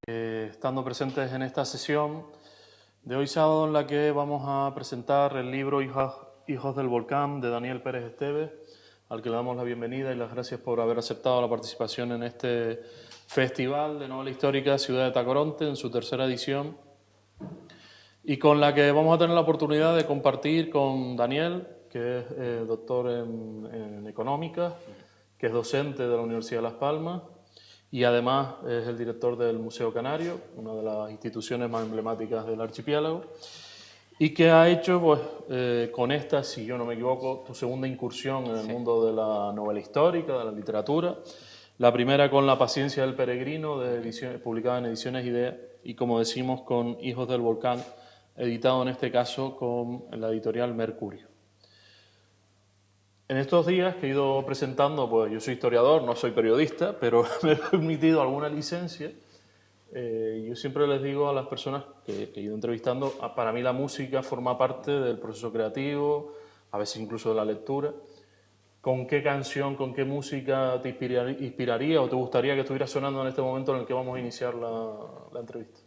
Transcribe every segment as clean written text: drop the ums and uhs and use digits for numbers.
Estando presentes en esta sesión de hoy sábado en la que vamos a presentar el libro Hijos del Volcán de Daniel Pérez Esteves, al que le damos la bienvenida y las gracias por haber aceptado la participación en este Festival de Novela Histórica Ciudad de Tacoronte en su tercera edición, y con la que vamos a tener la oportunidad de compartir con Daniel, que es doctor en Económicas, que es docente de la Universidad de Las Palmas y además es el director del Museo Canario, una de las instituciones más emblemáticas del archipiélago, y que ha hecho, pues, con esta, si yo no me equivoco, tu segunda incursión en el mundo de la novela histórica, de la literatura. La primera con La paciencia del peregrino, publicada en Ediciones Idea, y como decimos, con Hijos del Volcán, editado en este caso con la editorial Mercurio. En estos días que he ido presentando, pues yo soy historiador, no soy periodista, pero me he permitido alguna licencia. Yo siempre les digo a las personas que he ido entrevistando, para mí la música forma parte del proceso creativo, a veces incluso de la lectura. ¿Con qué canción, con qué música te inspiraría o te gustaría que estuviera sonando en este momento en el que vamos a iniciar la entrevista?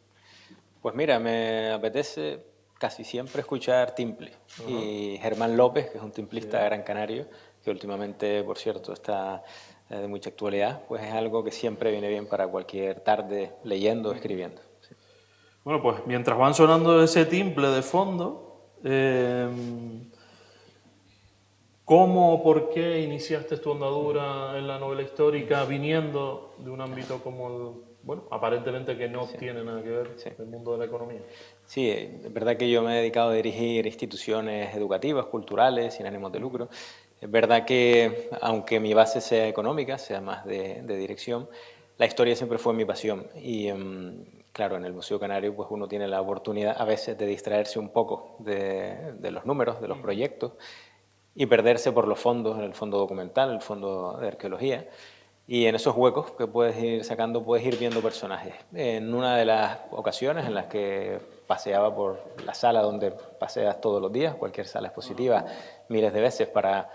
Pues mira, me apetece casi siempre escuchar timple. Y Germán López, que es un timplista gran canario, que últimamente, por cierto, está de mucha actualidad, pues es algo que siempre viene bien para cualquier tarde leyendo o escribiendo. Sí. Bueno, pues mientras van sonando ese timple de fondo, ¿cómo o por qué iniciaste tu andadura en la novela histórica viniendo de un ámbito como el, bueno, aparentemente que no tiene nada que ver Sí. el mundo de la economía? Sí, es verdad que yo me he dedicado a dirigir instituciones educativas, culturales, sin ánimos de lucro. Es verdad que, aunque mi base sea económica, sea más de dirección, la historia siempre fue mi pasión. Y claro, en el Museo Canario pues uno tiene la oportunidad a veces de distraerse un poco de los números, de los proyectos, y perderse por los fondos, en el fondo documental, el fondo de arqueología. Y en esos huecos que puedes ir sacando, puedes ir viendo personajes. En una de las ocasiones en las que paseaba por la sala donde paseas todos los días, cualquier sala expositiva, miles de veces para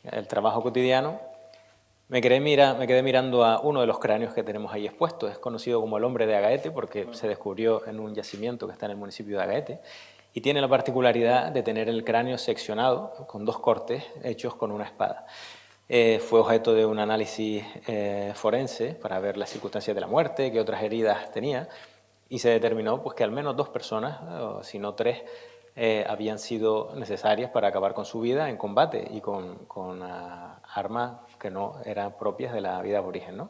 el trabajo cotidiano, me quedé mirando a uno de los cráneos que tenemos ahí expuestos. Es conocido como el hombre de Agaete porque se descubrió en un yacimiento que está en el municipio de Agaete y tiene la particularidad de tener el cráneo seccionado con dos cortes hechos con una espada. Fue objeto de un análisis forense para ver las circunstancias de la muerte, qué otras heridas tenía, y se determinó pues, que al menos dos personas, si no tres, habían sido necesarias para acabar con su vida en combate y con armas que no eran propias de la vida aborigen, ¿no?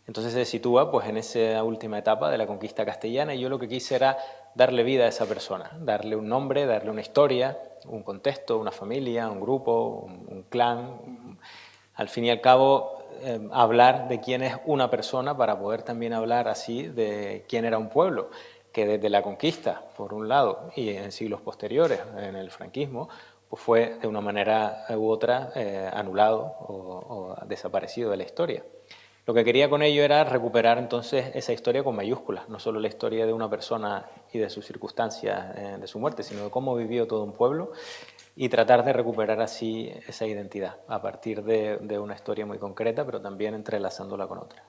Entonces se sitúa pues, en esa última etapa de la conquista castellana y yo lo que quise era darle vida a esa persona, darle un nombre, darle una historia, un contexto, una familia, un grupo, un clan. Al fin y al cabo, hablar de quién es una persona para poder también hablar así de quién era un pueblo, que desde la conquista, por un lado, y en siglos posteriores, en el franquismo, pues fue de una manera u otra anulado o desaparecido de la historia. Lo que quería con ello era recuperar entonces esa historia con mayúsculas, no solo la historia de una persona y de sus circunstancias de su muerte, sino de cómo vivió todo un pueblo y tratar de recuperar así esa identidad a partir de una historia muy concreta, pero también entrelazándola con otra.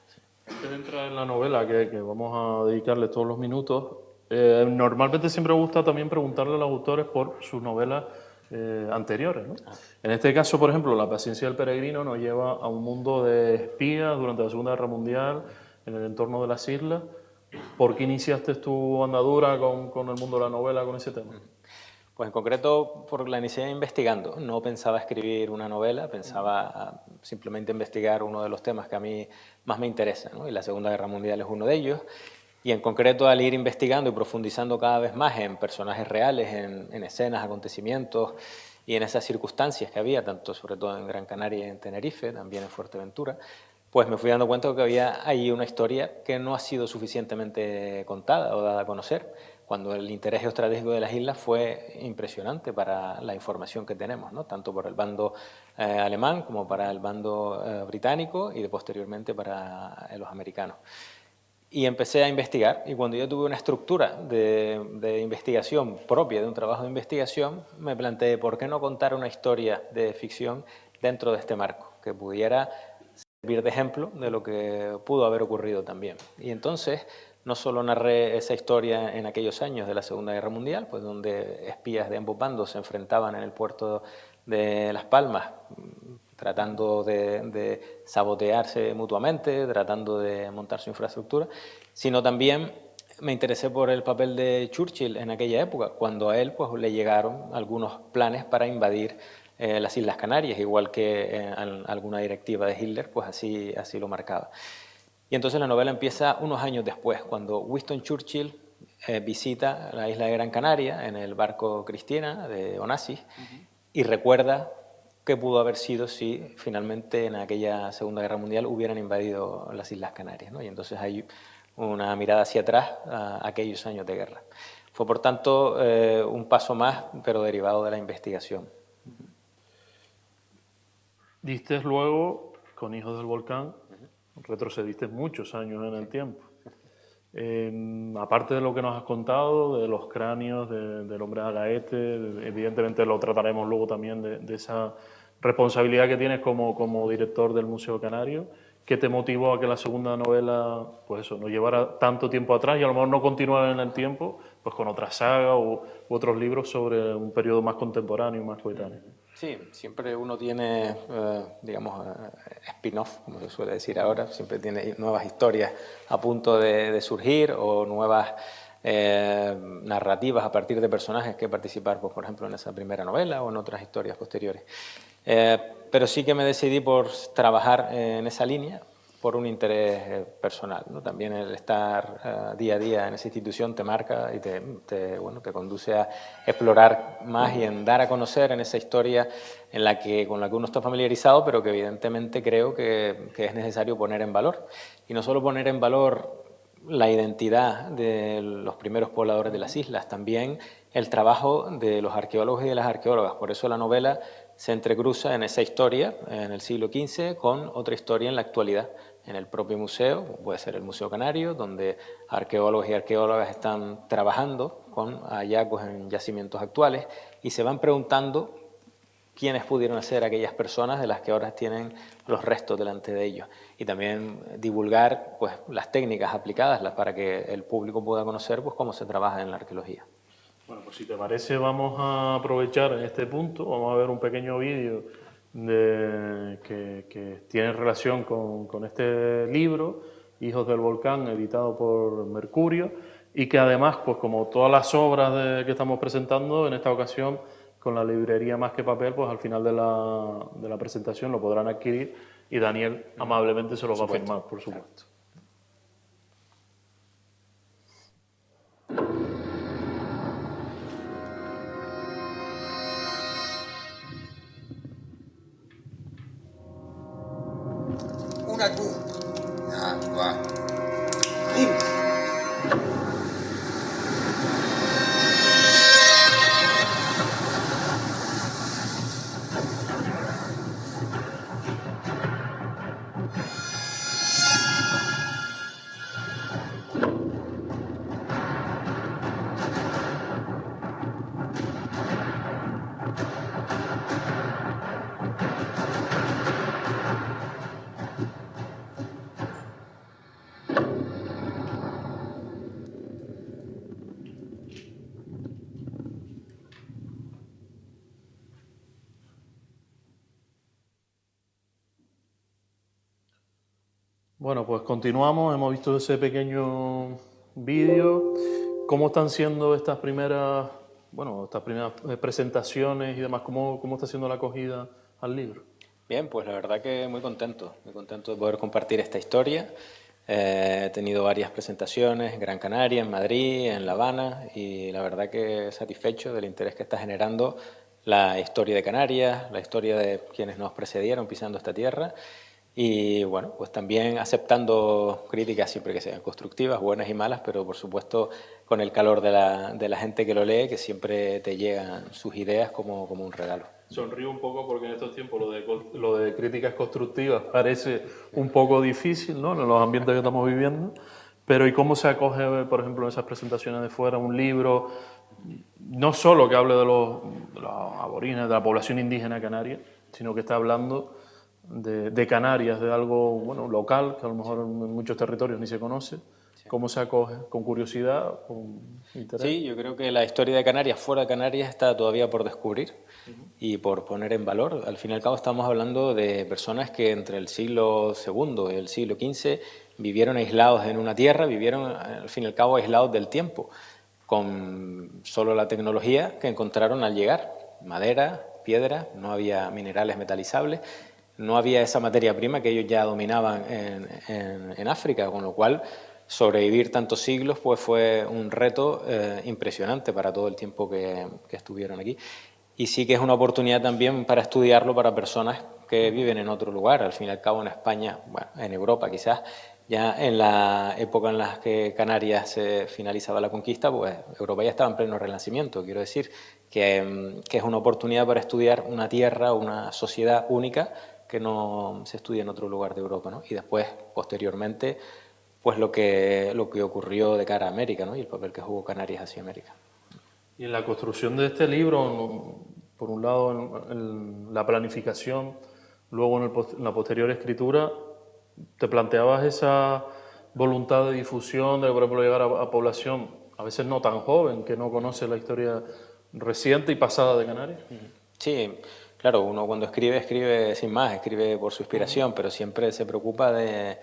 Antes de entrar en la novela, que vamos a dedicarle todos los minutos, normalmente siempre me gusta también preguntarle a los autores por sus novelas anteriores, ¿no? En este caso, por ejemplo, La paciencia del peregrino nos lleva a un mundo de espías durante la Segunda Guerra Mundial, en el entorno de las islas. ¿Por qué iniciaste tu andadura con el mundo de la novela, con ese tema? Pues en concreto, porque la inicié investigando. No pensaba escribir una novela, pensaba simplemente investigar uno de los temas que a mí más me interesan, ¿no? Y la Segunda Guerra Mundial es uno de ellos. Y en concreto, al ir investigando y profundizando cada vez más en personajes reales, en escenas, acontecimientos y en esas circunstancias que había, tanto sobre todo en Gran Canaria y en Tenerife, también en Fuerteventura, pues me fui dando cuenta de que había ahí una historia que no ha sido suficientemente contada o dada a conocer, cuando el interés geoestratégico de las islas fue impresionante para la información que tenemos, ¿no? Tanto por el bando alemán como para el bando británico y posteriormente para los americanos. Y empecé a investigar, y cuando yo tuve una estructura de investigación propia, de un trabajo de investigación, me planteé por qué no contar una historia de ficción dentro de este marco, que pudiera servir de ejemplo de lo que pudo haber ocurrido también. Y entonces no solo narré esa historia en aquellos años de la Segunda Guerra Mundial, pues donde espías de ambos bandos se enfrentaban en el puerto de Las Palmas, tratando de sabotearse mutuamente, tratando de montar su infraestructura, sino también me interesé por el papel de Churchill en aquella época, cuando a él pues, le llegaron algunos planes para invadir las Islas Canarias, igual que alguna directiva de Hitler, pues así lo marcaba. Y entonces la novela empieza unos años después, cuando Winston Churchill visita la isla de Gran Canaria en el barco Cristina de Onassis y recuerda qué pudo haber sido si finalmente en aquella Segunda Guerra Mundial hubieran invadido las Islas Canarias, ¿no? Y entonces hay una mirada hacia atrás a aquellos años de guerra. Fue, por tanto, un paso más, pero derivado de la investigación. Diste luego, con Hijos del Volcán, retrocediste muchos años en el tiempo. Aparte de lo que nos has contado, de los cráneos, del hombre de Agaete, evidentemente lo trataremos luego también de esa responsabilidad que tienes como director del Museo Canario. ¿Qué te motivó a que la segunda novela, pues eso, no llevara tanto tiempo atrás y a lo mejor no continuara en el tiempo, pues con otra saga u otros libros sobre un periodo más contemporáneo, más coetáneo? Sí, siempre uno tiene, digamos, spin-off, como se suele decir ahora, siempre tiene nuevas historias a punto de surgir o nuevas narrativas a partir de personajes que participar, pues, por ejemplo, en esa primera novela o en otras historias posteriores. Pero sí que me decidí por trabajar en esa línea por un interés personal, ¿no? También el estar día a día en esa institución te marca y te conduce a explorar más y en dar a conocer en esa historia con la que uno está familiarizado, pero que evidentemente creo que es necesario poner en valor. Y no solo poner en valor la identidad de los primeros pobladores de las islas, también el trabajo de los arqueólogos y de las arqueólogas. Por eso la novela se entrecruza en esa historia, en el siglo XV, con otra historia en la actualidad, en el propio museo, puede ser el Museo Canario, donde arqueólogos y arqueólogas están trabajando con hallazgos en yacimientos actuales y se van preguntando quiénes pudieron ser aquellas personas de las que ahora tienen los restos delante de ellos. Y también divulgar pues, las técnicas aplicadas para que el público pueda conocer pues, cómo se trabaja en la arqueología. Bueno, pues si te parece vamos a aprovechar en este punto, vamos a ver un pequeño vídeo que tiene relación con este libro, Hijos del Volcán, editado por Mercurio, y que además, pues como todas las obras que estamos presentando, en esta ocasión con la librería Más que Papel, pues al final de la presentación lo podrán adquirir y Daniel amablemente se lo va a firmar, por supuesto. Una tu. Acqua. Bueno, pues continuamos, hemos visto ese pequeño vídeo. ¿Cómo están siendo estas primeras presentaciones y demás? ¿Cómo está siendo la acogida al libro? Bien, pues la verdad que muy contento de poder compartir esta historia. He tenido varias presentaciones en Gran Canaria, en Madrid, en La Habana, y la verdad que satisfecho del interés que está generando la historia de Canarias, la historia de quienes nos precedieron pisando esta tierra. Y bueno, pues también aceptando críticas siempre que sean constructivas, buenas y malas, pero por supuesto con el calor de la gente que lo lee, que siempre te llegan sus ideas como un regalo. Sonrío un poco porque en estos tiempos lo de críticas constructivas parece un poco difícil, ¿no? En los ambientes que estamos viviendo. Pero ¿y cómo se acoge, por ejemplo, en esas presentaciones de fuera un libro, no solo que hable de los aborígenes, de la población indígena canaria, sino que está hablando de Canarias, de algo bueno local, que a lo mejor en muchos territorios ni se conoce, ¿Cómo se acoge? ¿Con curiosidad? ¿Con interés? Sí, yo creo que la historia de Canarias, fuera de Canarias, está todavía por descubrir y por poner en valor. Al fin y al cabo estamos hablando de personas que entre el siglo II y el siglo XV vivieron aislados en una tierra, vivieron al fin y al cabo aislados del tiempo, con solo la tecnología que encontraron al llegar. Madera, piedra, no había minerales metalizables, no había esa materia prima que ellos ya dominaban en África, con lo cual sobrevivir tantos siglos pues fue un reto impresionante para todo el tiempo que estuvieron aquí. Y sí que es una oportunidad también para estudiarlo para personas que viven en otro lugar. Al fin y al cabo en España, bueno, en Europa quizás, ya en la época en la que Canarias se finalizaba la conquista, pues Europa ya estaba en pleno renacimiento. Quiero decir que es una oportunidad para estudiar una tierra, una sociedad única que no se estudia en otro lugar de Europa, ¿no? Y después, posteriormente, pues lo que ocurrió de cara a América, ¿no? Y el papel que jugó Canarias hacia América. Y en la construcción de este libro, por un lado en la planificación, luego en la posterior escritura, ¿te planteabas esa voluntad de difusión, de por ejemplo llegar a población a veces no tan joven, que no conoce la historia reciente y pasada de Canarias? Sí, claro, uno cuando escribe sin más, escribe por su inspiración, pero siempre se preocupa de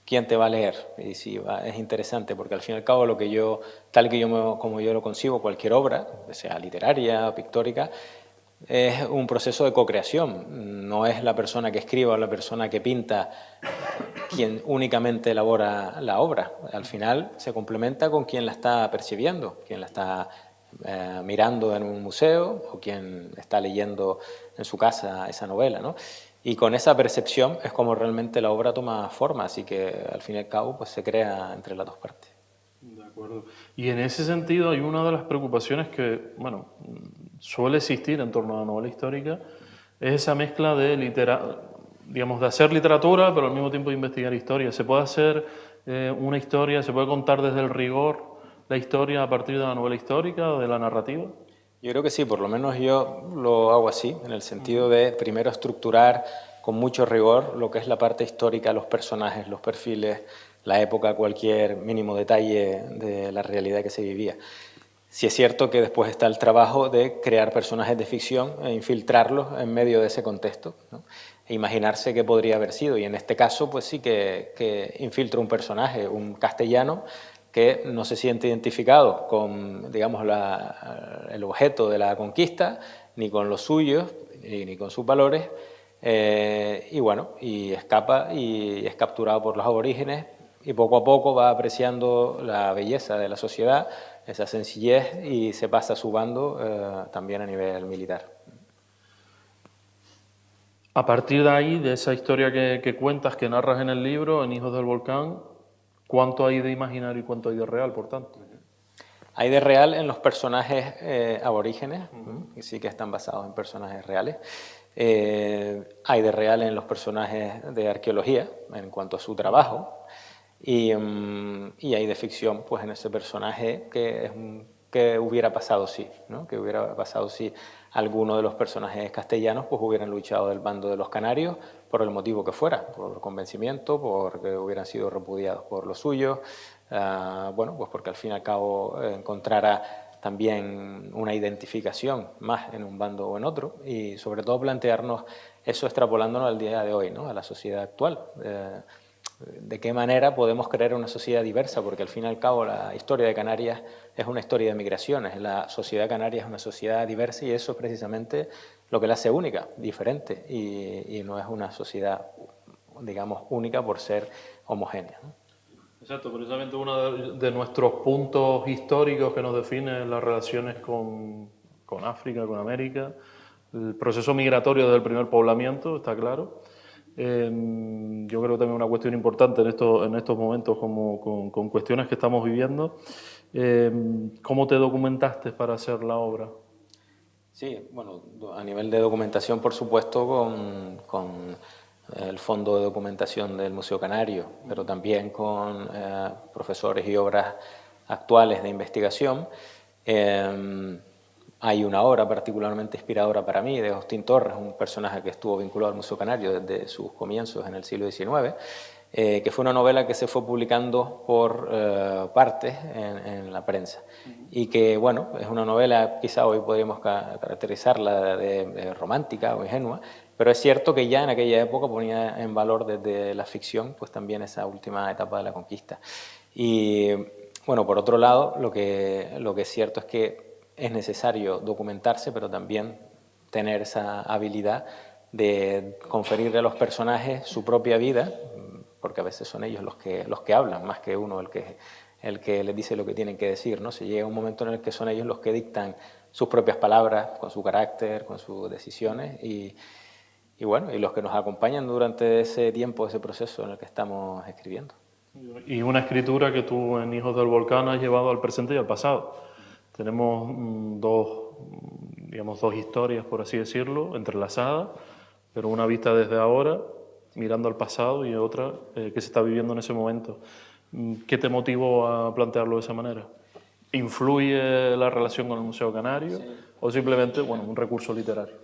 quién te va a leer y si es interesante, porque al fin y al cabo lo que yo, como yo lo concibo, cualquier obra, sea literaria, pictórica, es un proceso de co-creación. No es la persona que escriba o la persona que pinta quien únicamente elabora la obra. Al final se complementa con quien la está percibiendo, quien la está mirando en un museo o quien está leyendo en su casa esa novela, ¿no? Y con esa percepción es como realmente la obra toma forma, así que al fin y al cabo pues se crea entre las dos partes. De acuerdo. Y en ese sentido hay una de las preocupaciones que, bueno, suele existir en torno a la novela histórica, es esa mezcla de digamos, de hacer literatura, pero al mismo tiempo de investigar historia. ¿Se puede hacer una historia, se puede contar desde el rigor la historia a partir de la novela histórica o de la narrativa? Yo creo que sí, por lo menos yo lo hago así, en el sentido de primero estructurar con mucho rigor lo que es la parte histórica, los personajes, los perfiles, la época, cualquier mínimo detalle de la realidad que se vivía. Sí es cierto que después está el trabajo de crear personajes de ficción e infiltrarlos en medio de ese contexto, ¿no? E imaginarse qué podría haber sido. Y en este caso, pues sí que infiltro un personaje, un castellano, que no se siente identificado con, digamos, el objeto de la conquista, ni con los suyos, ni con sus valores, y bueno, y escapa y es capturado por los aborígenes y poco a poco va apreciando la belleza de la sociedad, esa sencillez, y se pasa a su bando también a nivel militar. A partir de ahí, de esa historia que cuentas, que narras en el libro, en Hijos del Volcán, ¿cuánto hay de imaginario y cuánto hay de real, por tanto? Hay de real en los personajes aborígenes, que sí que están basados en personajes reales. Hay de real en los personajes de arqueología, en cuanto a su trabajo. Y hay de ficción, pues en ese personaje que hubiera pasado si, ¿no? Que hubiera pasado si alguno de los personajes castellanos pues hubieran luchado del bando de los canarios por el motivo que fuera, por convencimiento, porque hubieran sido repudiados por los suyos, bueno, pues porque al fin y al cabo encontrara también una identificación más en un bando o en otro, y sobre todo plantearnos eso extrapolándonos al día de hoy, ¿no? A la sociedad actual. ¿De qué manera podemos crear una sociedad diversa? Porque al fin y al cabo la historia de Canarias es una historia de migraciones, la sociedad canaria es una sociedad diversa y eso es precisamente lo que la hace única, diferente, y no es una sociedad, digamos, única por ser homogénea, ¿no? Exacto, precisamente uno de nuestros puntos históricos que nos define las relaciones con África, con América, el proceso migratorio del primer poblamiento, está claro. Yo creo que también una cuestión importante en estos momentos como con cuestiones que estamos viviendo. ¿Cómo te documentaste para hacer la obra? Sí, bueno, a nivel de documentación, por supuesto, con el Fondo de Documentación del Museo Canario, pero también con profesores y obras actuales de investigación. Hay una obra particularmente inspiradora para mí de Agustín Torres, un personaje que estuvo vinculado al Museo Canario desde sus comienzos en el siglo XIX, que fue una novela que se fue publicando por partes en la prensa y que, bueno, es una novela, quizá hoy podríamos caracterizarla de romántica o ingenua, pero es cierto que ya en aquella época ponía en valor desde la ficción pues también esa última etapa de la conquista. Y bueno, por otro lado, lo que es cierto es que es necesario documentarse, pero también tener esa habilidad de conferirle a los personajes su propia vida, porque a veces son ellos los que hablan, más que uno el que les dice lo que tienen que decir, ¿no? Se llega un momento en el que son ellos los que dictan sus propias palabras, con su carácter, con sus decisiones, y bueno, y los que nos acompañan durante ese tiempo, ese proceso en el que estamos escribiendo. Y una escritura que tú en Hijos del Volcán has llevado al presente y al pasado. Tenemos dos historias, por así decirlo, entrelazadas, pero una vista desde ahora, mirando al pasado, y otra que se está viviendo en ese momento. ¿Qué te motivó a plantearlo de esa manera? ¿Influye la relación con el Museo Canario o simplemente, bueno, un recurso literario?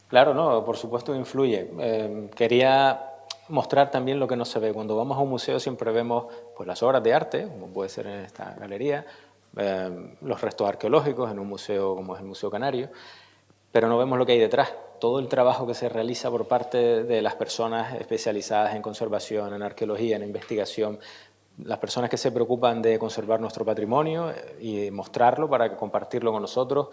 Claro, no, por supuesto influye. Quería mostrar también lo que no se ve. Cuando vamos a un museo siempre vemos pues, las obras de arte, como puede ser en esta galería, los restos arqueológicos en un museo como es el Museo Canario, pero no vemos lo que hay detrás. Todo el trabajo que se realiza por parte de las personas especializadas en conservación, en arqueología, en investigación, las personas que se preocupan de conservar nuestro patrimonio y mostrarlo para compartirlo con nosotros.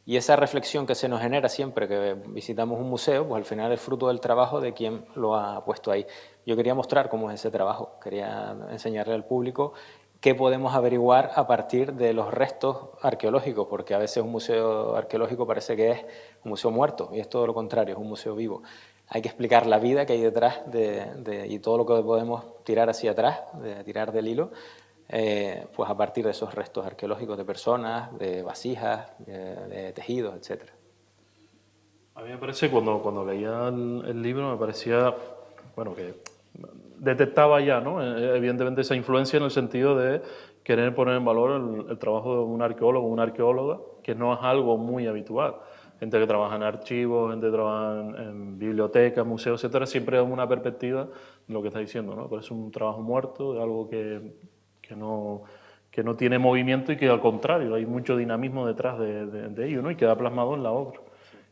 Y esa reflexión que se nos genera siempre que visitamos un museo, pues al final es fruto del trabajo de quien lo ha puesto ahí. Yo quería mostrar cómo es ese trabajo, quería enseñarle al público qué podemos averiguar a partir de los restos arqueológicos, porque a veces un museo arqueológico parece que es un museo muerto, y es todo lo contrario, es un museo vivo. Hay que explicar la vida que hay detrás y todo lo que podemos tirar hacia atrás, tirar del hilo, pues a partir de esos restos arqueológicos de personas, de vasijas, de tejidos, etc. A mí me parece, cuando leía el libro, me parecía, bueno, que detectaba ya, ¿no? Evidentemente esa influencia en el sentido de querer poner en valor el trabajo de un arqueólogo o una arqueóloga, que no es algo muy habitual. Gente que trabaja en archivos, gente que trabaja en bibliotecas, museos, etcétera, siempre es una perspectiva de lo que está diciendo, ¿no? Pero es un trabajo muerto, de algo que no tiene movimiento y que al contrario, hay mucho dinamismo detrás de ello, ¿no? Y queda plasmado en la obra,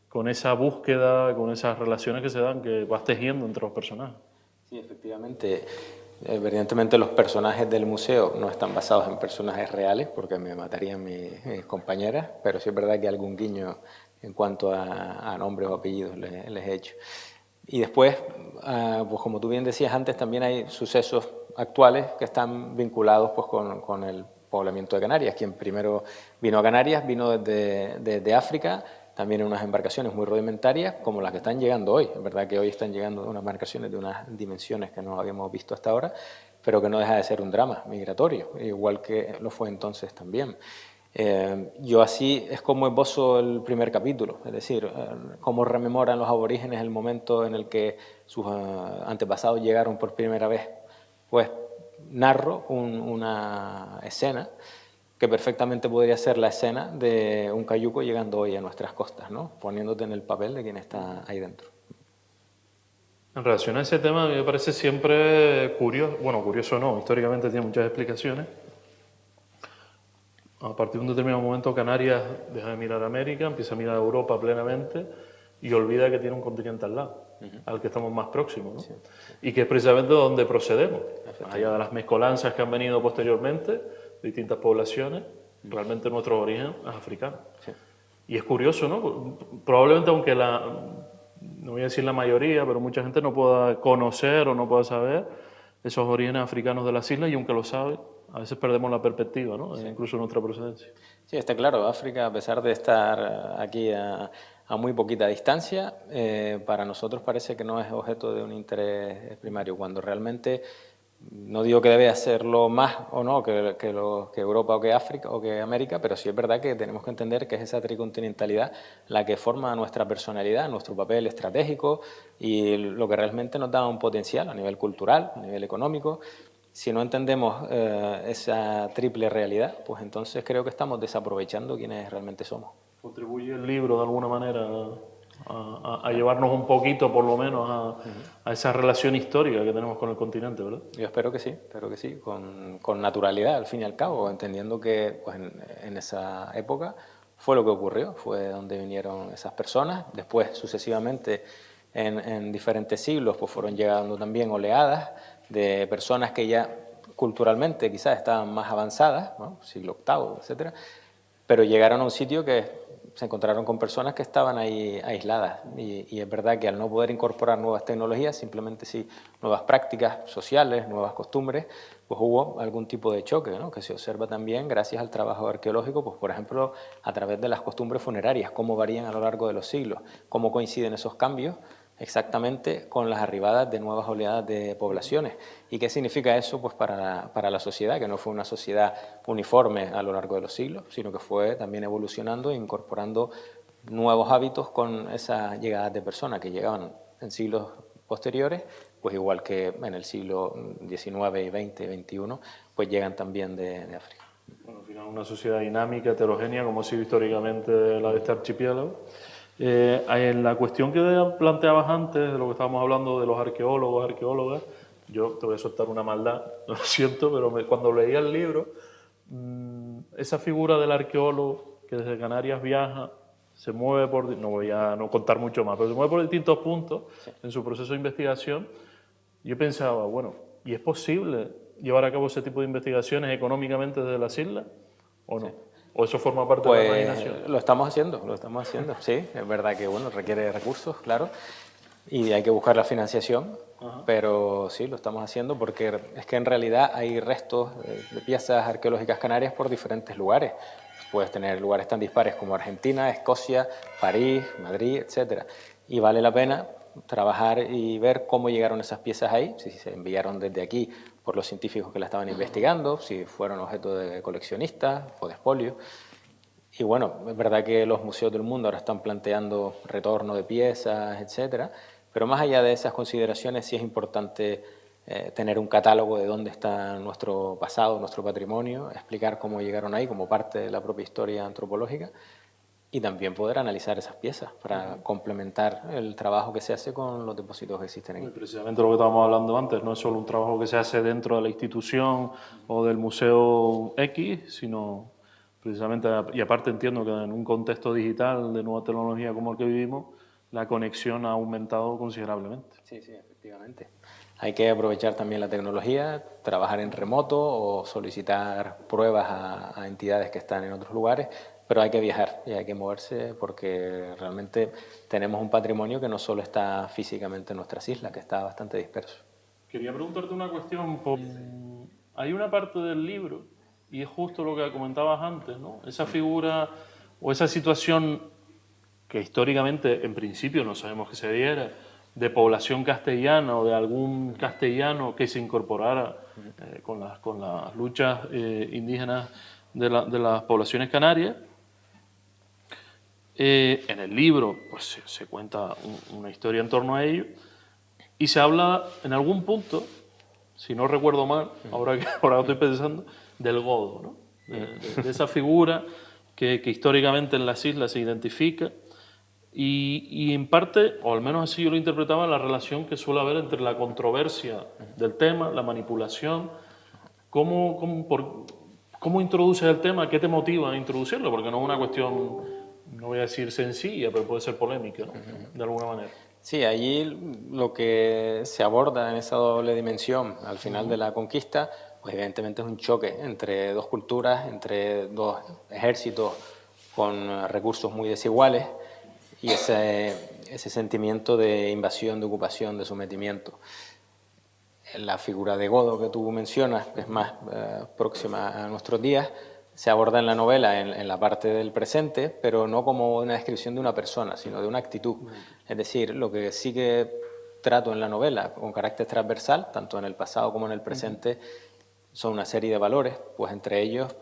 con esa búsqueda, con esas relaciones que se dan, que vas tejiendo entre los personajes. Sí, efectivamente. Evidentemente los personajes del museo no están basados en personajes reales porque me matarían mis compañeras, pero sí es verdad que algún guiño en cuanto a nombres o apellidos les he hecho. Y después, pues como tú bien decías antes, también hay sucesos actuales que están vinculados pues, con el poblamiento de Canarias. Quien primero vino a Canarias vino desde África, también en unas embarcaciones muy rudimentarias, como las que están llegando hoy. Es verdad que hoy están llegando unas embarcaciones de unas dimensiones que no habíamos visto hasta ahora, pero que no deja de ser un drama migratorio, igual que lo fue entonces también. Yo así es como esbozo el primer capítulo, es decir, cómo rememoran los aborígenes el momento en el que sus antepasados llegaron por primera vez. Pues narro una escena que perfectamente podría ser la escena de un cayuco llegando hoy a nuestras costas, ¿no? Poniéndote en el papel de quien está ahí dentro. En relación a ese tema, a mí me parece siempre curioso, bueno, curioso no, históricamente tiene muchas explicaciones. A partir de un determinado momento, Canarias deja de mirar a América, empieza a mirar a Europa plenamente y olvida que tiene un continente al lado, al que estamos más próximos, ¿no? Sí. Y que es precisamente donde procedemos, más allá de las mezcolanzas que han venido posteriormente, de distintas poblaciones, realmente nuestro origen es africano. Sí. Y es curioso, ¿no? Probablemente, aunque no voy a decir la mayoría, pero mucha gente no pueda conocer o no pueda saber esos orígenes africanos de las islas, y aunque lo sabe, a veces perdemos la perspectiva, ¿no? Sí. Incluso nuestra procedencia. Sí, está claro. África, a pesar de estar aquí a muy poquita distancia, para nosotros parece que no es objeto de un interés primario, cuando realmente, no digo que debe hacerlo más o no que Europa o que África o que América, pero sí es verdad que tenemos que entender que es esa tricontinentalidad la que forma nuestra personalidad, nuestro papel estratégico y lo que realmente nos da un potencial a nivel cultural, a nivel económico. Si no entendemos esa triple realidad, pues entonces creo que estamos desaprovechando quienes realmente somos. contribuye el libro de alguna manera a llevarnos un poquito, por lo menos, a esa relación histórica que tenemos con el continente, ¿verdad? Yo espero que sí, con naturalidad, al fin y al cabo, entendiendo que pues, en esa época fue lo que ocurrió, fue donde vinieron esas personas, después sucesivamente en diferentes siglos pues fueron llegando también oleadas de personas que ya culturalmente quizás estaban más avanzadas, ¿no? Siglo VIII, etcétera, pero llegaron a un sitio que se encontraron con personas que estaban ahí aisladas y es verdad que al no poder incorporar nuevas tecnologías, simplemente sí nuevas prácticas sociales, nuevas costumbres, pues hubo algún tipo de choque, ¿no? Que se observa también gracias al trabajo arqueológico, pues por ejemplo a través de las costumbres funerarias, cómo varían a lo largo de los siglos, cómo coinciden esos cambios exactamente con las arribadas de nuevas oleadas de poblaciones. ¿Y qué significa eso pues para la sociedad? Que no fue una sociedad uniforme a lo largo de los siglos, sino que fue también evolucionando e incorporando nuevos hábitos con esas llegadas de personas que llegaban en siglos posteriores, pues igual que en el siglo XIX y XX y XXI, pues llegan también de África. Bueno, al final una sociedad dinámica, heterogénea, como ha sido históricamente la de este archipiélago. En la cuestión que planteabas antes, de lo que estábamos hablando de los arqueólogos, arqueólogas, yo te voy a soltar una maldad, lo siento, pero cuando leía el libro, esa figura del arqueólogo que desde Canarias viaja, se mueve por, no voy a no contar mucho más, pero se mueve por distintos puntos en su proceso de investigación, yo pensaba, bueno, ¿y es posible llevar a cabo ese tipo de investigaciones económicamente desde las islas o no? Sí. ¿O eso forma parte de la imaginación? Lo estamos haciendo, sí. Es verdad que, bueno, requiere recursos, claro, y hay que buscar la financiación, pero sí, lo estamos haciendo porque es que en realidad hay restos de piezas arqueológicas canarias por diferentes lugares. Puedes tener lugares tan dispares como Argentina, Escocia, París, Madrid, etcétera. Y vale la pena trabajar y ver cómo llegaron esas piezas ahí, si se enviaron desde aquí por los científicos que la estaban investigando, si fueron objeto de coleccionistas o de expolio. Y bueno, es verdad que los museos del mundo ahora están planteando retorno de piezas, etcétera, pero más allá de esas consideraciones sí es importante tener un catálogo de dónde está nuestro pasado, nuestro patrimonio, explicar cómo llegaron ahí como parte de la propia historia antropológica y también poder analizar esas piezas para complementar el trabajo que se hace con los depósitos que existen aquí. Precisamente lo que estábamos hablando antes, no es solo un trabajo que se hace dentro de la institución o del museo X, sino precisamente, y aparte entiendo que en un contexto digital de nueva tecnología como el que vivimos, la conexión ha aumentado considerablemente. Sí, efectivamente. Hay que aprovechar también la tecnología, trabajar en remoto o solicitar pruebas a entidades que están en otros lugares, pero hay que viajar y hay que moverse porque realmente tenemos un patrimonio que no solo está físicamente en nuestras islas, que está bastante disperso. Quería preguntarte una cuestión. Hay una parte del libro, y es justo lo que comentabas antes, ¿no? Esa figura o esa situación que históricamente, en principio, no sabemos que se diera, de población castellana o de algún castellano que se incorporara con las luchas indígenas de las poblaciones canarias. En el libro pues, se cuenta una historia en torno a ello y se habla en algún punto, si no recuerdo mal, ahora que estoy pensando, del godo, ¿no? de esa figura que históricamente en las islas se identifica y en parte, o al menos así yo lo interpretaba, la relación que suele haber entre la controversia del tema, la manipulación, cómo introduces el tema, qué te motiva a introducirlo, porque no es una cuestión, no voy a decir sencilla, pero puede ser polémica, ¿no? De alguna manera. Sí, allí lo que se aborda en esa doble dimensión al final de la conquista, pues evidentemente es un choque entre dos culturas, entre dos ejércitos con recursos muy desiguales y ese sentimiento de invasión, de ocupación, de sometimiento. La figura de Godo que tú mencionas, que es más próxima a nuestros días, se aborda en la novela en la parte del presente, pero no como una descripción de una persona, sino de una actitud. Es decir, lo que sí que trato en la novela con carácter transversal, tanto en el pasado como en el presente, son una serie de valores, pues entre ellos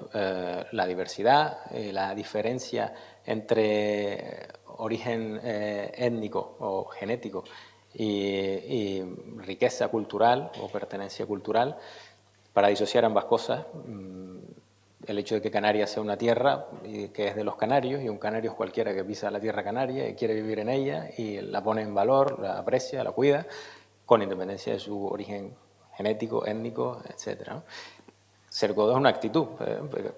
la diversidad, la diferencia entre origen étnico o genético y riqueza cultural o pertenencia cultural. Para disociar ambas cosas el hecho de que Canarias sea una tierra que es de los canarios, y un canario es cualquiera que pisa la tierra canaria y quiere vivir en ella y la pone en valor, la aprecia, la cuida, con independencia de su origen genético, étnico, etc., ¿no? Ser godo es una actitud,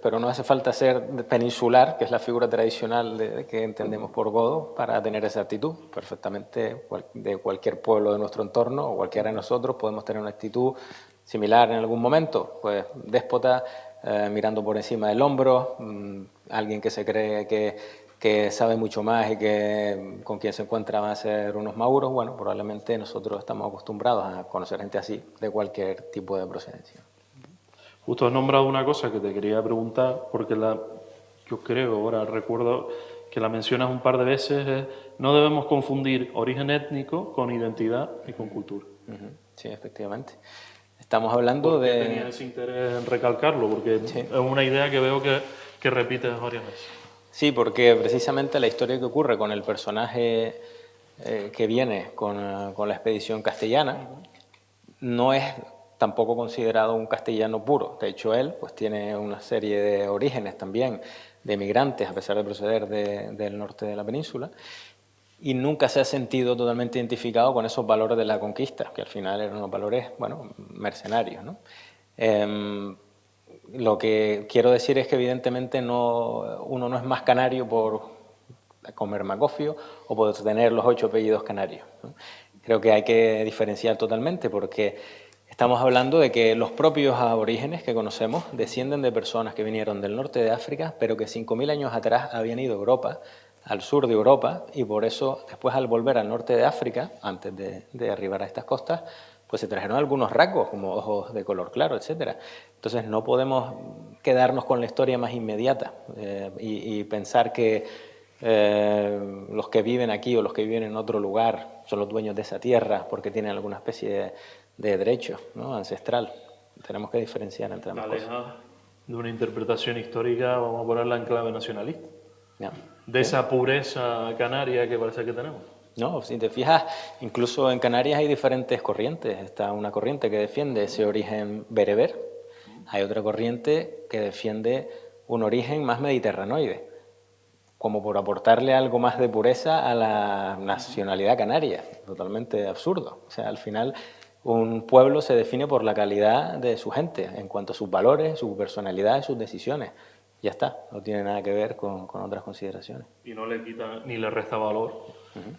pero no hace falta ser peninsular, que es la figura tradicional que entendemos por godo, para tener esa actitud. Perfectamente de cualquier pueblo de nuestro entorno o cualquiera de nosotros podemos tener una actitud similar en algún momento, pues déspota, mirando por encima del hombro, alguien que se cree que sabe mucho más y que con quien se encuentra van a ser unos mauros. Bueno, probablemente nosotros estamos acostumbrados a conocer gente así, de cualquier tipo de procedencia. Justo has nombrado una cosa que te quería preguntar, porque yo creo, ahora recuerdo que la mencionas un par de veces, no debemos confundir origen étnico con identidad y con cultura. Sí, efectivamente. Estamos hablando ¿Por qué de... tenía ese interés en recalcarlo? Porque Sí. es una idea que veo que repites varias veces. Sí, porque precisamente la historia que ocurre con el personaje que viene con la expedición castellana no es tampoco considerado un castellano puro. De hecho, él pues tiene una serie de orígenes también de emigrantes, a pesar de proceder del norte de la península, y nunca se ha sentido totalmente identificado con esos valores de la conquista, que al final eran unos valores, bueno, mercenarios, ¿no? Lo que quiero decir es que evidentemente uno no es más canario por comer magofio o por tener los 8 apellidos canarios, ¿no? Creo que hay que diferenciar totalmente, porque estamos hablando de que los propios aborígenes que conocemos descienden de personas que vinieron del norte de África, pero que 5.000 años atrás habían ido a Europa, al sur de Europa, y por eso después al volver al norte de África, antes de arribar a estas costas, pues se trajeron algunos rasgos como ojos de color claro, etc. Entonces no podemos quedarnos con la historia más inmediata y pensar que los que viven aquí o los que viven en otro lugar son los dueños de esa tierra porque tienen alguna especie de derecho, ¿no?, ancestral. Tenemos que diferenciar entre ambas cosas. De una interpretación histórica, vamos a ponerla en clave nacionalista. No. De esa pureza canaria que parece que tenemos. No, si te fijas, incluso en Canarias hay diferentes corrientes. Está una corriente que defiende ese origen bereber, hay otra corriente que defiende un origen más mediterranoide, como por aportarle algo más de pureza a la nacionalidad canaria. Totalmente absurdo. O sea, al final un pueblo se define por la calidad de su gente, en cuanto a sus valores, su personalidad y sus decisiones. Ya está, no tiene nada que ver con otras consideraciones. Y no le quita ni le resta valor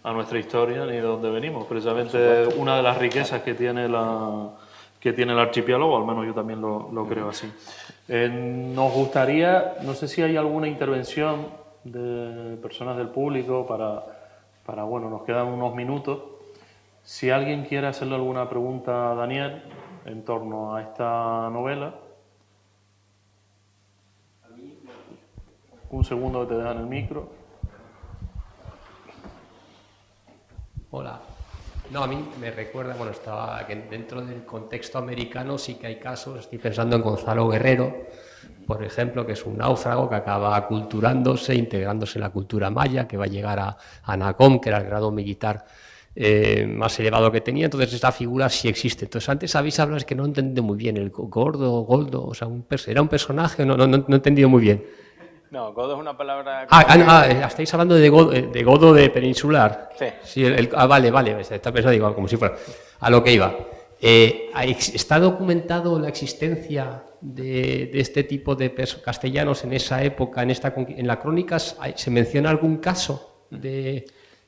a nuestra historia ni de dónde venimos. Precisamente una de las riquezas que tiene el archipiélago, al menos yo también lo creo así. Nos gustaría, no sé si hay alguna intervención de personas del público para bueno, nos quedan unos minutos. Si alguien quiere hacerle alguna pregunta a Daniel en torno a esta novela, un segundo que te dejan el micro. Hola. No, a mí me recuerda, bueno, estaba que dentro del contexto americano sí que hay casos, estoy pensando en Gonzalo Guerrero, por ejemplo, que es un náufrago que acaba aculturándose, integrándose en la cultura maya, que va a llegar a NACOM, que era el grado militar más elevado que tenía. Entonces esta figura sí existe. Entonces antes habéis hablado, es que no entendí muy bien, el Goldo, o sea, ¿era un personaje? No he entendido muy bien. No, godo es una palabra... Estáis hablando de godo de peninsular. Sí. Vale, está pensado, digo, como si fuera a lo que iba. ¿Está documentado la existencia de este tipo de castellanos en esa época, en las crónicas? ¿Se menciona algún caso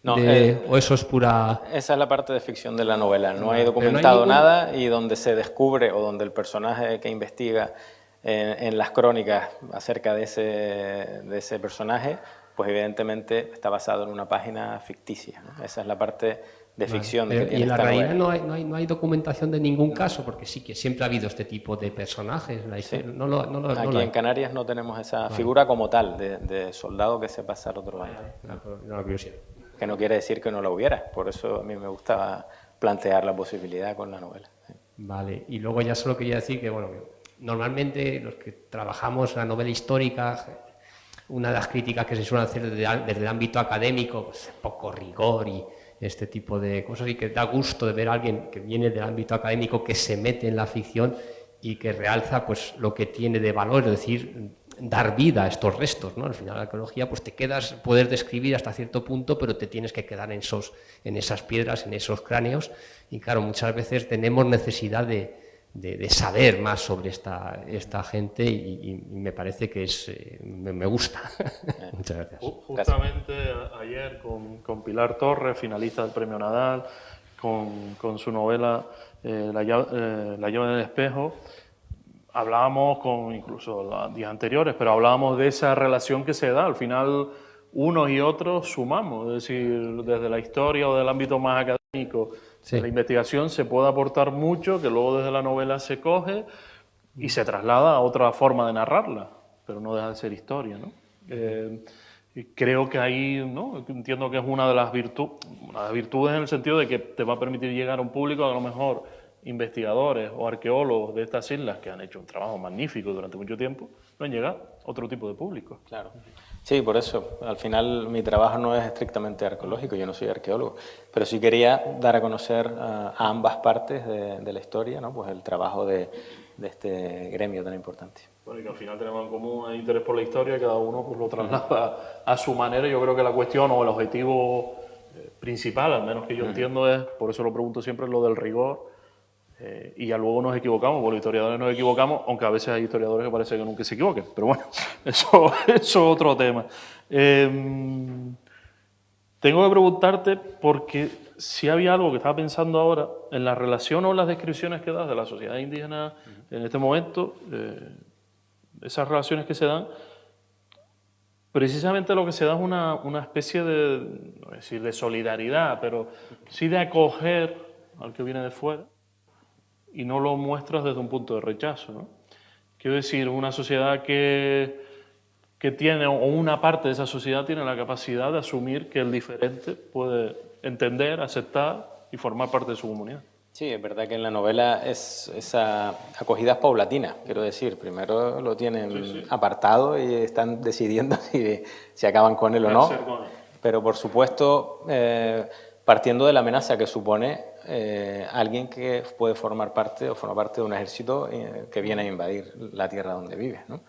o eso es pura...? Esa es la parte de ficción de la novela. No hay documentado nada, y donde se descubre o donde el personaje que investiga en las crónicas acerca de ese personaje, pues evidentemente está basado en una página ficticia, ¿no? Esa es la parte de ficción. Pero, que tiene y en la esta realidad novela. no hay documentación de ningún caso, porque sí que siempre ha habido este tipo de personajes. Sí. Aquí en Canarias no tenemos esa figura como tal de soldado que se pasa al otro bando. Que no quiere decir que no la hubiera, por eso a mí me gustaba plantear la posibilidad con la novela. Vale, y luego ya solo quería decir que, bueno, normalmente los que trabajamos en la novela histórica, una de las críticas que se suelen hacer desde el ámbito académico, pues poco rigor y este tipo de cosas, y que da gusto de ver a alguien que viene del ámbito académico que se mete en la ficción y que realza pues lo que tiene de valor, es decir, dar vida a estos restos, ¿no? Al final la arqueología, pues te quedas, puedes describir hasta cierto punto, pero te tienes que quedar en esas piedras, en esos cráneos, y claro, muchas veces tenemos necesidad de saber más sobre esta gente y me parece que me gusta. Muchas gracias. Justamente ayer con Pilar Torres, finalista del Premio Nadal, con su novela La llave del espejo, hablábamos con incluso los días anteriores, pero hablábamos de esa relación que se da. Al final, unos y otros sumamos, es decir, desde la historia o del ámbito más académico, Sí. de la investigación se puede aportar mucho, que luego desde la novela se coge y se traslada a otra forma de narrarla, pero no deja de ser historia, ¿no? Y creo que ahí, ¿no? Entiendo que es una de las virtudes en el sentido de que te va a permitir llegar a un público, a lo mejor investigadores o arqueólogos de estas islas que han hecho un trabajo magnífico durante mucho tiempo, no han llegado a otro tipo de público. Claro. Sí, por eso. Al final mi trabajo no es estrictamente arqueológico, yo no soy arqueólogo, pero sí quería dar a conocer a ambas partes de la historia, ¿no? Pues el trabajo de este gremio tan importante. Bueno, y que al final tenemos en común el interés por la historia y cada uno pues, lo traslada a su manera. Yo creo que la cuestión o el objetivo principal, al menos que yo entiendo, es, por eso lo pregunto siempre, lo del rigor. Y ya luego nos equivocamos, porque los historiadores nos equivocamos, aunque a veces hay historiadores que parece que nunca se equivoquen. Pero bueno, eso es otro tema. Tengo que preguntarte, porque si había algo que estaba pensando ahora, en la relación o las descripciones que das de la sociedad indígena en este momento, esas relaciones que se dan, precisamente lo que se da es una especie de, no voy a decir de solidaridad, pero sí de acoger al que viene de fuera, y no lo muestras desde un punto de rechazo, ¿no? Quiero decir, una sociedad que tiene, o una parte de esa sociedad tiene la capacidad de asumir que el diferente puede entender, aceptar y formar parte de su comunidad. Sí, es verdad que en la novela esa acogida es paulatina, quiero decir. Primero lo tienen apartado y están decidiendo si acaban con él o no. Pero por supuesto, partiendo de la amenaza que supone alguien que puede formar parte o forma parte de un ejército que viene a invadir la tierra donde vive, ¿no?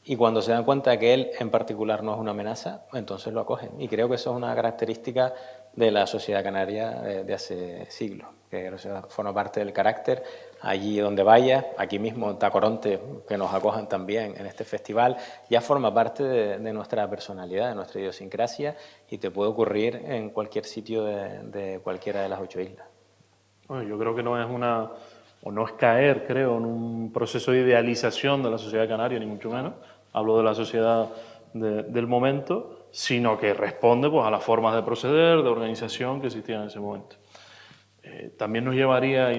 Y cuando se dan cuenta de que él en particular no es una amenaza, entonces lo acogen. Y creo que eso es una característica de la sociedad canaria de hace siglos, que forma parte del carácter. Allí donde vaya, aquí mismo en Tacoronte, que nos acojan también en este festival, ya forma parte de nuestra personalidad, de nuestra idiosincrasia, y te puede ocurrir en cualquier sitio de cualquiera de las 8 islas. Bueno, yo creo que no es no es caer, creo, en un proceso de idealización de la sociedad canaria, ni mucho menos. Hablo de la sociedad del momento, sino que responde pues, a las formas de proceder, de organización que existían en ese momento. También nos llevaría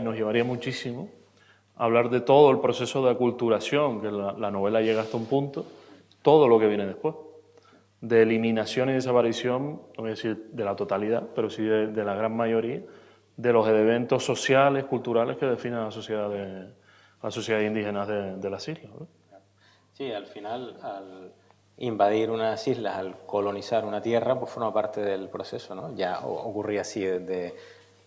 muchísimo a hablar de todo el proceso de aculturación, que la novela llega hasta un punto, todo lo que viene después, de eliminación y desaparición, no voy a decir de la totalidad, pero sí de la gran mayoría, de los eventos sociales, culturales que definen a la sociedad indígena de las islas, ¿no? Sí, al final, al invadir unas islas, al colonizar una tierra, pues forma parte del proceso, ¿no? Ya ocurría así desde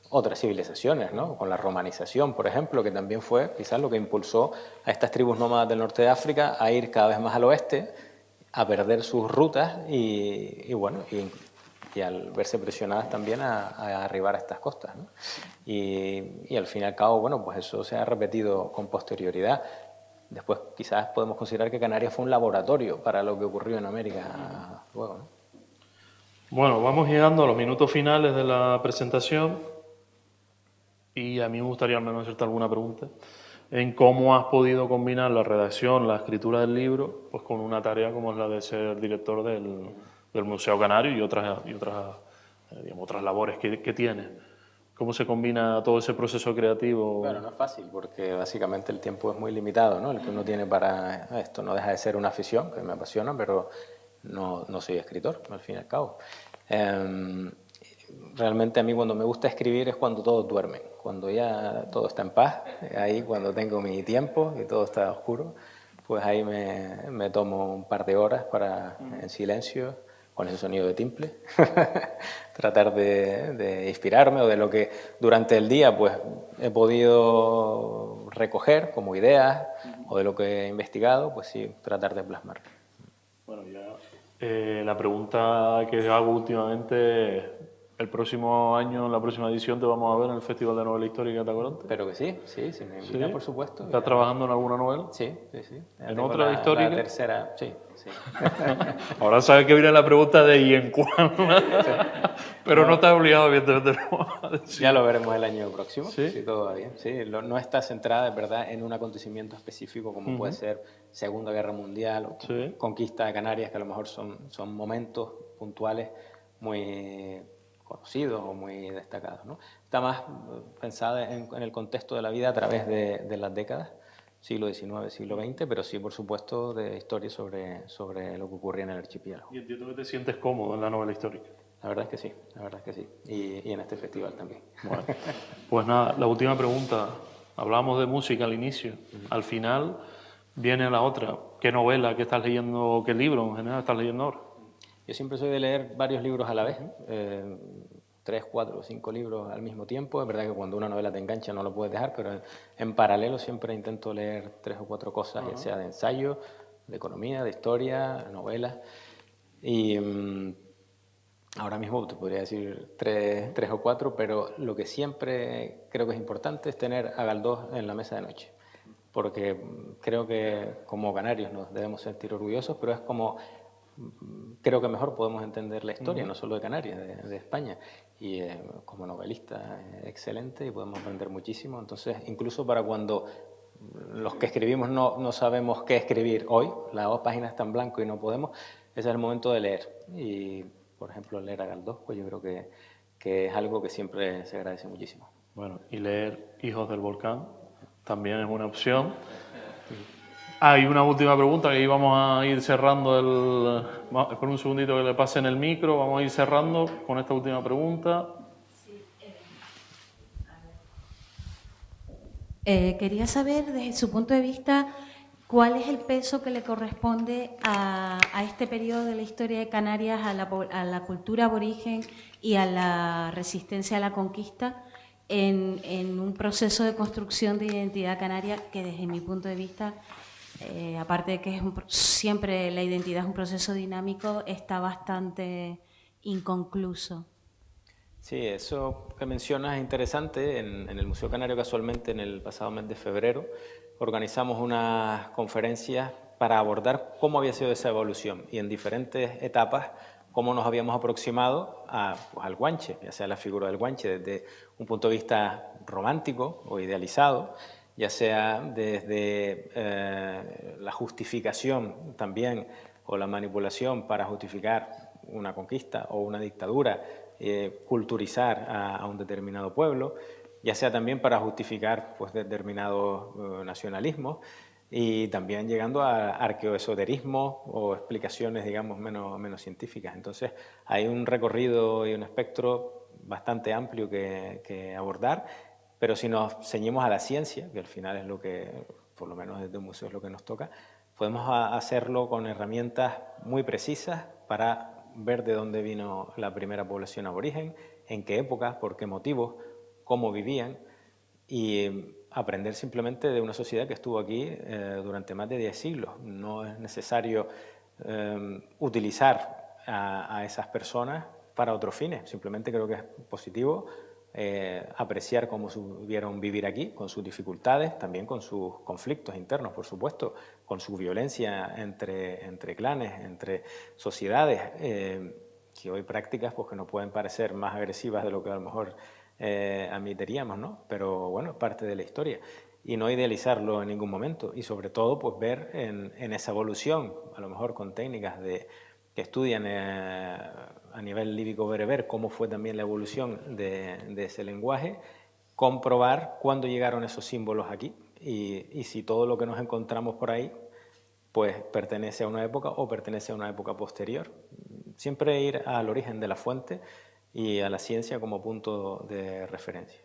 otras civilizaciones, ¿no? Con la romanización, por ejemplo, que también fue quizás lo que impulsó a estas tribus nómadas del norte de África a ir cada vez más al oeste, a perder sus rutas y al verse presionadas también a arribar a estas costas, ¿no? Y al fin y al cabo, bueno, pues eso se ha repetido con posterioridad. Después quizás podemos considerar que Canarias fue un laboratorio para lo que ocurrió en América luego, ¿no? Bueno, vamos llegando a los minutos finales de la presentación y a mí me gustaría al menos hacerte alguna pregunta en cómo has podido combinar la redacción, la escritura del libro, pues con una tarea como es la de ser director del Museo Canario y otras labores que tienes. ¿Cómo se combina todo ese proceso creativo? Bueno, no es fácil porque básicamente el tiempo es muy limitado, ¿no? El que uno tiene para esto no deja de ser una afición que me apasiona, pero no soy escritor, al fin y al cabo. Realmente a mí cuando me gusta escribir es cuando todos duermen, cuando ya todo está en paz, ahí cuando tengo mi tiempo y todo está oscuro, pues ahí me tomo un par de horas en silencio, con ese sonido de timple, tratar de inspirarme, o de lo que durante el día pues he podido recoger como ideas, o de lo que he investigado, pues sí, tratar de plasmar. Bueno, ya la pregunta que hago últimamente, el próximo año, en la próxima edición, te vamos a ver en el Festival de Novela Histórica de Tacoronte. Pero que sí, sí, si me invitan, ¿Sí? por supuesto. ¿Estás ya. trabajando en alguna novela? Sí, sí, sí. Ya ¿En tengo otra la histórica? tercera, sí, sí. Ahora sabes que viene la pregunta de ¿y en cuándo? Pero no estás obligado, evidentemente. Ya lo veremos el año próximo, ¿Sí? si todo va bien. Sí, no está centrada, es verdad, en un acontecimiento específico como puede ser Segunda Guerra Mundial o Sí. Conquista de Canarias, que a lo mejor son momentos puntuales muy conocidos o muy destacados, ¿no? Está más pensada en el contexto de la vida a través de las décadas, siglo XIX, siglo XX, pero sí, por supuesto, de historias sobre lo que ocurría en el archipiélago. Y entiendo que te sientes cómodo en la novela histórica. La verdad es que sí, la verdad es que sí. Y en este festival también. Bueno, pues nada, la última pregunta. Hablamos de música al inicio. Al final viene la otra. ¿Qué novela, qué estás leyendo, qué libro en general estás leyendo ahora? Yo siempre soy de leer varios libros a la vez, 3, 4 o 5 libros al mismo tiempo. Es verdad que cuando una novela te engancha no lo puedes dejar, pero en paralelo siempre intento leer 3 o 4 cosas, ya sea de ensayo, de economía, de historia, novelas. Y ahora mismo te podría decir 3 o 4, pero lo que siempre creo que es importante es tener a Galdós en la mesa de noche, porque creo que como canarios nos debemos sentir orgullosos, pero es como creo que mejor podemos entender la historia, no solo de Canarias, de España. Y como novelista excelente y podemos aprender muchísimo. Entonces, incluso para cuando los que escribimos no sabemos qué escribir hoy, la página está en blanco y no podemos, ese es el momento de leer. Y, por ejemplo, leer a Galdós, pues yo creo que es algo que siempre se agradece muchísimo. Bueno, y leer Hijos del Volcán también es una opción. Hay una última pregunta que íbamos a ir cerrando Espera un segundito que le pasen el micro. Vamos a ir cerrando con esta última pregunta. Quería saber, desde su punto de vista, cuál es el peso que le corresponde a este periodo de la historia de Canarias, a la cultura aborigen y a la resistencia a la conquista en un proceso de construcción de identidad canaria que, desde mi punto de vista, aparte de que siempre la identidad es un proceso dinámico, está bastante inconcluso. Sí, eso que mencionas es interesante. En el Museo Canario, casualmente, en el pasado mes de febrero, organizamos unas conferencias para abordar cómo había sido esa evolución y en diferentes etapas cómo nos habíamos aproximado al guanche, ya sea la figura del guanche desde un punto de vista romántico o idealizado, ya sea desde la justificación también o la manipulación para justificar una conquista o una dictadura, culturizar a un determinado pueblo, ya sea también para justificar pues, determinados nacionalismos y también llegando a arqueoesoterismo o explicaciones, digamos, menos científicas. Entonces, hay un recorrido y un espectro bastante amplio que abordar, pero si nos ceñimos a la ciencia, que al final es lo que, por lo menos desde un museo es lo que nos toca, podemos hacerlo con herramientas muy precisas para ver de dónde vino la primera población aborigen, en qué épocas, por qué motivos, cómo vivían y aprender simplemente de una sociedad que estuvo aquí durante más de 10 siglos. No es necesario utilizar a esas personas para otros fines, simplemente creo que es positivo apreciar cómo supieron vivir aquí, con sus dificultades, también con sus conflictos internos, por supuesto, con su violencia entre clanes, entre sociedades, que hoy prácticas pues, que nos pueden parecer más agresivas de lo que a lo mejor admitiríamos, ¿no? Pero bueno, parte de la historia. Y no idealizarlo en ningún momento. Y sobre todo, pues ver en esa evolución, a lo mejor con técnicas que estudian a nivel líbico-bereber cómo fue también la evolución de ese lenguaje, comprobar cuándo llegaron esos símbolos aquí y si todo lo que nos encontramos por ahí pues pertenece a una época o pertenece a una época posterior. Siempre ir al origen de la fuente y a la ciencia como punto de referencia.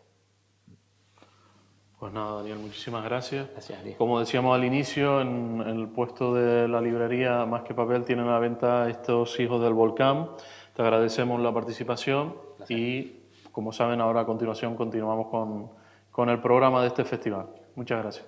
Pues nada, Daniel, muchísimas gracias. Gracias a ti. Como decíamos al inicio, en el puesto de la librería Más que Papel tienen a la venta estos Hijos del Volcán. Te agradecemos la participación y, como saben, ahora a continuación continuamos con el programa de este festival. Muchas gracias.